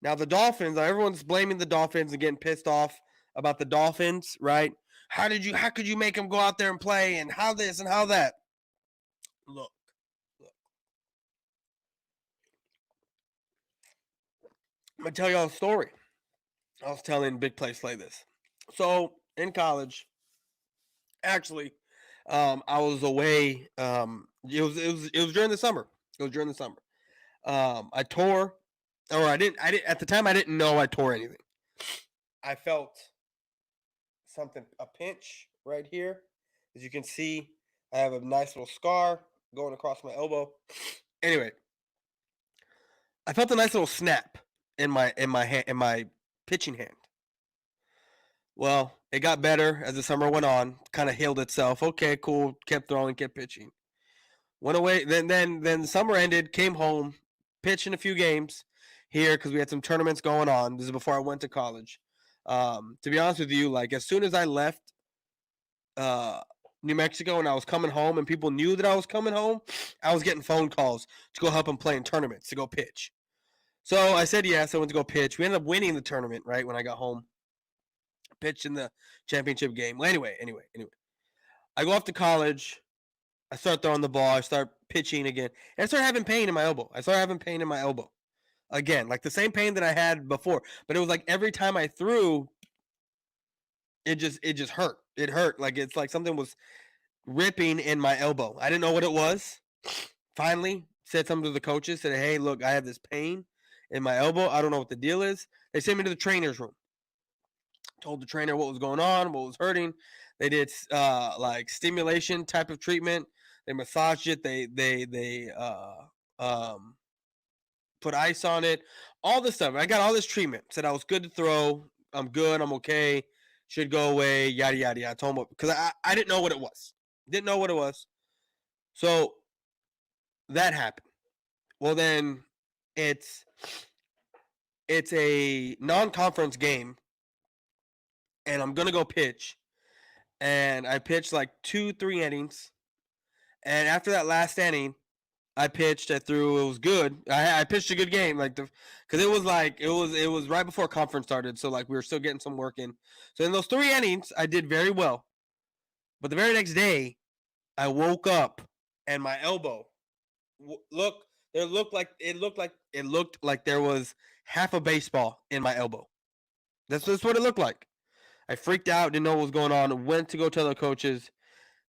Now the Dolphins, everyone's blaming the Dolphins and getting pissed off about the Dolphins, right? How could you make them go out there and play and how this and how that? Look, look. I'm gonna tell y'all a story. I was telling Big Play Slay this. So in college, actually, I was away. It was during the summer. It was during the summer. I tore, or I didn't at the time. I didn't know I tore anything. I felt something, a pinch right here. As you can see, I have a nice little scar going across my elbow. Anyway, I felt a nice little snap in my hand, in my pitching hand. Well, it got better as the summer went on, kind of healed itself. Okay, cool. Kept throwing, kept pitching. Went away. Then the summer ended. Came home, pitched in a few games here because we had some tournaments going on. This is before I went to college. To be honest with you, like as soon as I left uh, New Mexico and I was coming home, and people knew that I was coming home, I was getting phone calls to go help them play in tournaments to go pitch. So I said yes. I went to go pitch. We ended up winning the tournament right when I got home. Pitched in the championship game. Well, anyway. I go off to college. I start throwing the ball. I start pitching again. And I start having pain in my elbow. Again, like the same pain that I had before. But it was like every time I threw, it just hurt. It hurt. Like it's like something was ripping in my elbow. I didn't know what it was. Finally, said something to the coaches. Said, hey, look, I have this pain in my elbow. I don't know what the deal is. They sent me to the trainer's room. Told the trainer what was going on, what was hurting. They did like stimulation type of treatment. They massaged it. They put ice on it. All this stuff. I got all this treatment. Said I was good to throw. I'm good. I'm okay. Should go away. Yada yada yada. I told him because I didn't know what it was. Didn't know what it was. So that happened. Well then, it's a non-conference game. And I'm going to go pitch. And I pitched like 2-3 innings. And after that last inning, I pitched. I threw. It was good. I pitched a good game, like because it was like it was right before conference started, so like we were still getting some work in. So in those 3 innings, I did very well. But the very next day, I woke up and my elbow looked like there was half a baseball in my elbow. That's what it looked like. I freaked out, didn't know what was going on, went to go tell the coaches.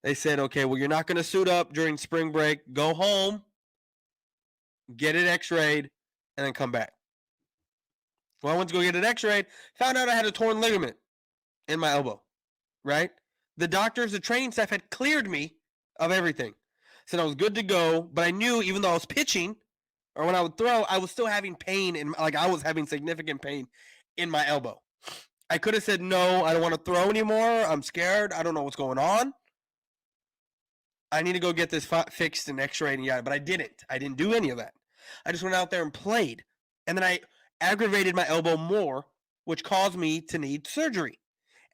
They said, okay, well, you're not going to suit up during spring break. Go home, get it x-rayed, and then come back. Well, I went to go get it x-rayed, found out I had a torn ligament in my elbow, right? The doctors, the training staff had cleared me of everything. Said I was good to go, but I knew even though I was pitching or when I would throw, I was still having pain, like I was having significant pain in my elbow. I could have said, no, I don't want to throw anymore. I'm scared. I don't know what's going on. I need to go get this fixed and x-rayed and yada. But I didn't. I didn't do any of that. I just went out there and played. And then I aggravated my elbow more, which caused me to need surgery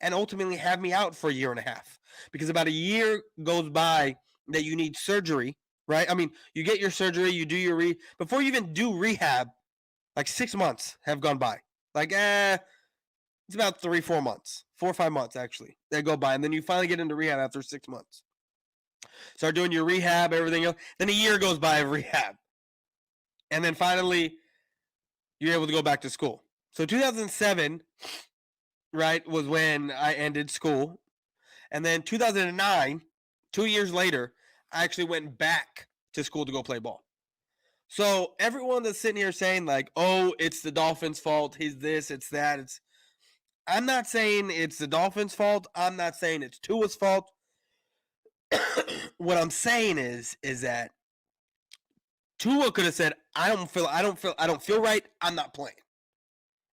and ultimately have me out for a year and a half. Because about a year goes by that you need surgery, right? I mean, you get your surgery, you do your before you even do rehab, like 6 months have gone by. Like, it's about 3-4 months, 4 or 5 months actually that go by, and then you finally get into rehab after 6 months. Start doing your rehab, everything else. Then a year goes by of rehab, and then finally you're able to go back to school. So 2007, right, was when I ended school, and then 2009, 2 years later, I actually went back to school to go play ball. So everyone that's sitting here saying like, "Oh, it's the Dolphins' fault. He's this, it's that," I'm not saying it's the Dolphins' fault. I'm not saying it's Tua's fault. What I'm saying is that Tua could have said, I don't feel right. I'm not playing.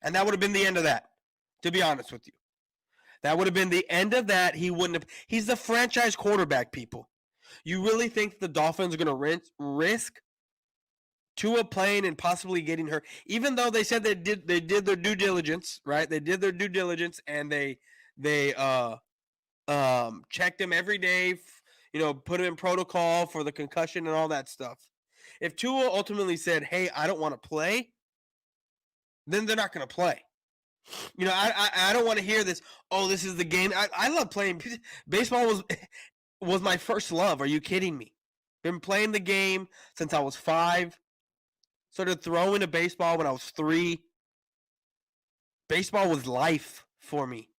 And that would have been the end of that, to be honest with you. That would have been the end of that. He wouldn't have. He's the franchise quarterback, people. You really think the Dolphins are going to risk Tua playing and possibly getting hurt, even though they said they did their due diligence, right? They did their due diligence and they checked him every day, put him in protocol for the concussion and all that stuff. If Tua ultimately said, "Hey, I don't want to play," then they're not going to play. You know, I don't want to hear this. Oh, this is the game. I love playing baseball. Was my first love. Are you kidding me? Been playing the game since I was 5. Started throwing a baseball when I was 3. Baseball was life for me.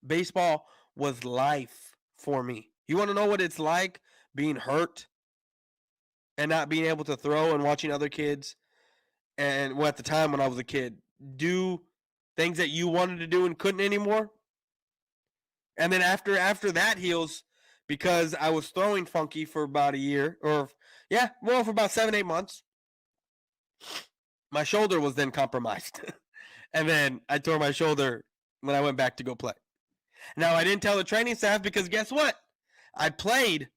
Baseball was life for me. You want to know what it's like being hurt and not being able to throw and watching other kids, and well, at the time when I was a kid, do things that you wanted to do and couldn't anymore? And then after that heals, because I was throwing funky for about a year, or for about 7-8 months, my shoulder was then compromised. And then I tore my shoulder when I went back to go play. Now, I didn't tell the training staff because guess what? I played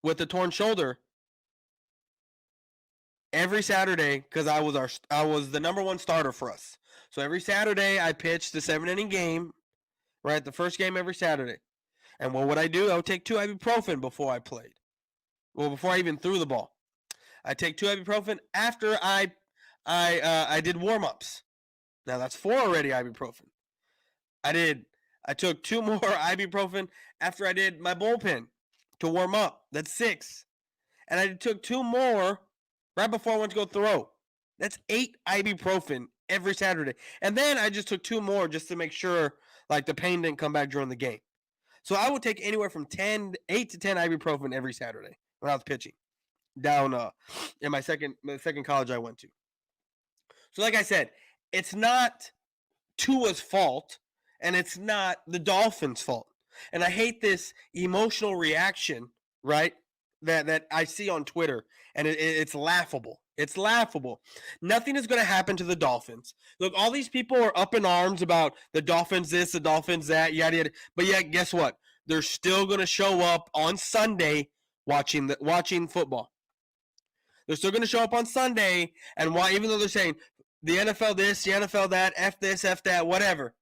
with a torn shoulder every Saturday because I was the number 1 starter for us. So every Saturday I pitched the 7-inning game, right? The first game every Saturday. And what would I do? I would take 2 ibuprofen before I played. Well, before I even threw the ball. I take 2 ibuprofen after I did warm-ups. Now that's 4 already ibuprofen. I took 2 more ibuprofen after I did my bullpen to warm up. That's 6. And I took 2 more right before I went to go throw. That's 8 ibuprofen every Saturday. And then I just took 2 more just to make sure like the pain didn't come back during the game. So I would take anywhere from 8 to 10 ibuprofen every Saturday when I was pitching down in my second college I went to. So like I said, it's not Tua's fault, and it's not the Dolphins' fault. And I hate this emotional reaction, right, that I see on Twitter, and it's laughable. It's laughable. Nothing is going to happen to the Dolphins. Look, all these people are up in arms about the Dolphins this, the Dolphins that, yada, yada. But yet, guess what? They're still going to show up on Sunday watching football. They're still going to show up on Sunday, and even though they're saying the NFL this, the NFL that, F this, F that, whatever,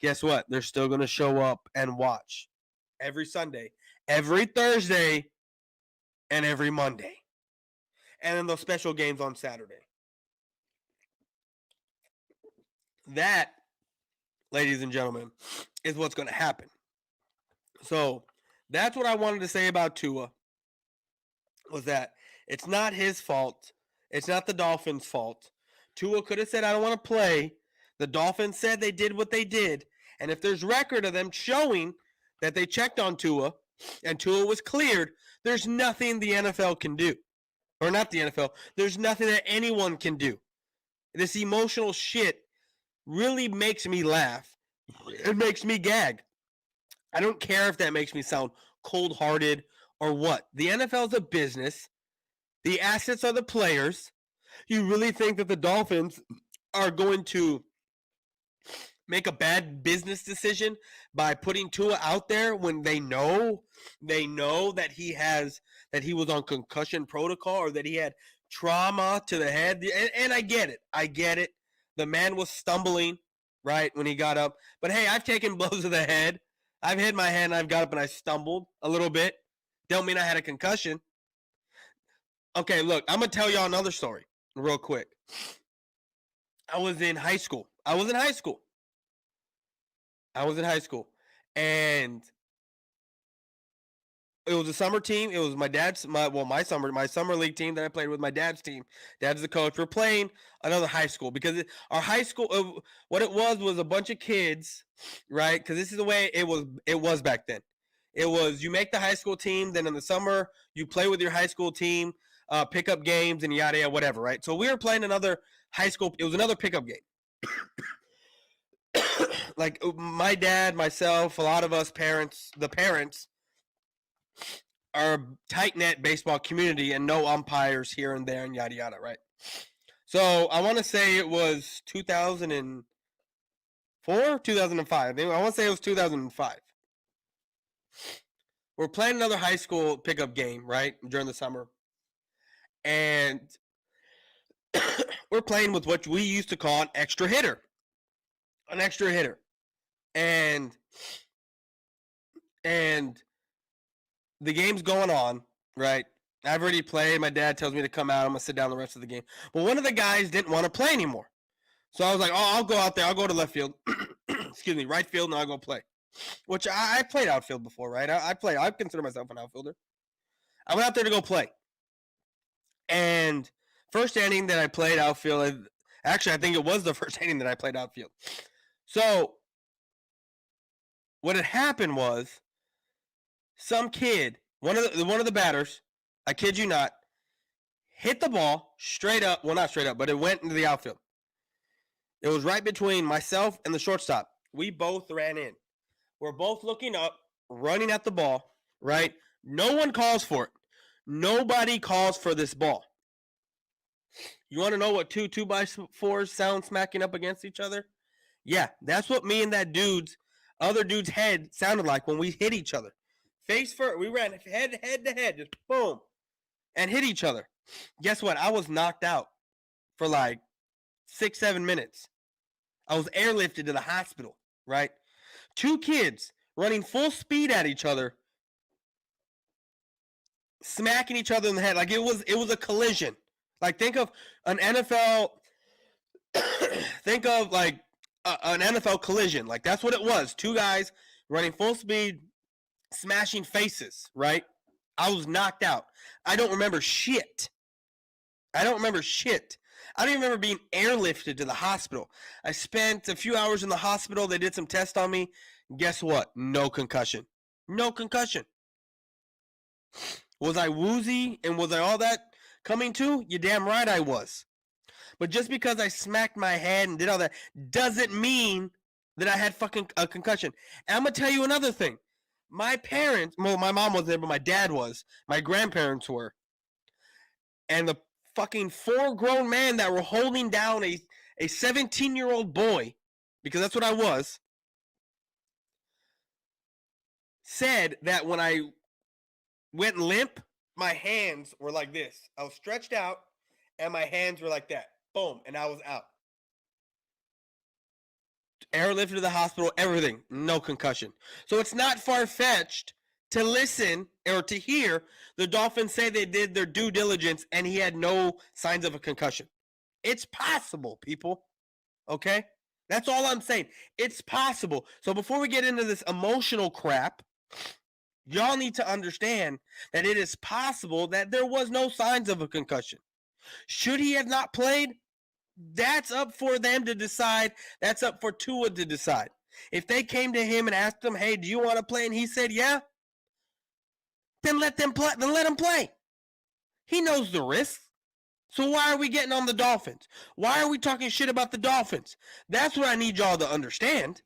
guess what? They're still going to show up and watch every Sunday, every Thursday, and every Monday. And then those special games on Saturday. That, ladies and gentlemen, is what's going to happen. So that's what I wanted to say about Tua, was that it's not his fault. It's not the Dolphins' fault. Tua could have said, I don't want to play. The Dolphins said they did what they did. And if there's record of them showing that they checked on Tua and Tua was cleared, there's nothing the NFL can do. Or not the NFL. There's nothing that anyone can do. This emotional shit really makes me laugh. It makes me gag. I don't care if that makes me sound cold-hearted or what. The NFL is a business. The assets are the players. You really think that the Dolphins are going to make a bad business decision by putting Tua out there when they know that he was on concussion protocol, or that he had trauma to the head? And I get it. The man was stumbling, right, when he got up. But hey, I've taken blows to the head. I've hit my head and I've got up and I stumbled a little bit. Don't mean I had a concussion. Okay, look, I'm going to tell y'all another story real quick. I was in high school. And it was a summer team. It was my summer league team that I played with, my dad's team. Dad's the coach. We're playing another high school because our high school, what it was a bunch of kids, right? Because this is the way it was back then. It was, you make the high school team, then in the summer you play with your high school team, pick up games and yada yada, whatever, right? So we were playing another high school. It was another pickup game. Like my dad, myself, a lot of us the parents are a tight-knit baseball community and no umpires here and there and yada yada, right? So I want to say it was 2004, 2005. I want to say it was 2005. We're playing another high school pickup game, right, during the summer. And we're playing with what we used to call an extra hitter. And the game's going on, right? I've already played. My dad tells me to come out. I'm going to sit down the rest of the game. But one of the guys didn't want to play anymore. So I was like, oh, I'll go out there. I'll go to left field. Excuse me, right field, and I'll go play. Which I played outfield before, right? I consider myself an outfielder. I went out there to go play. And first inning that I played outfield, actually, I think it was the first inning that I played outfield. So what had happened was some kid, one of the batters, I kid you not, hit the ball straight up. Well, not straight up, but it went into the outfield. It was right between myself and the shortstop. We both ran in. We're both looking up, running at the ball, right? No one calls for it. Nobody calls for this ball. You want to know what two 2x4s sound smacking up against each other? Yeah, that's what me and that other dude's head sounded like when we hit each other. Face first, we ran head to head, just boom, and hit each other. Guess what? I was knocked out for like 6-7 minutes. I was airlifted to the hospital, right? Two kids running full speed at each other, smacking each other in the head. Like it was a collision. Like think of an NFL think of like an NFL collision. Like that's what it was. Two guys running full speed, smashing faces, right? I was knocked out. I don't remember shit. I don't even remember being airlifted to the hospital. I spent a few hours in the hospital. They did some tests on me. Guess what? No concussion. No concussion. Was I woozy and was I all that coming to? You damn right I was. But just because I smacked my head and did all that doesn't mean that I had fucking a concussion. And I'm going to tell you another thing. My parents, well, my mom wasn't there, but my dad was. My grandparents were. And the fucking 4 grown men that were holding down a 17-year-old boy, because that's what I was, said that when I went limp, my hands were like this. I was stretched out, and my hands were like that. Boom, and I was out. Airlifted to the hospital, everything. No concussion. So it's not far-fetched to listen or to hear the Dolphins say they did their due diligence and he had no signs of a concussion. It's possible, people. Okay? That's all I'm saying. It's possible. So before we get into this emotional crap, y'all need to understand that it is possible that there was no signs of a concussion. Should he have not played? That's up for them to decide. That's up for Tua to decide. If they came to him and asked him, hey, do you want to play? And he said, yeah, then let them play. Then let him play. He knows the risks. So why are we getting on the Dolphins? Why are we talking shit about the Dolphins? That's what I need y'all to understand.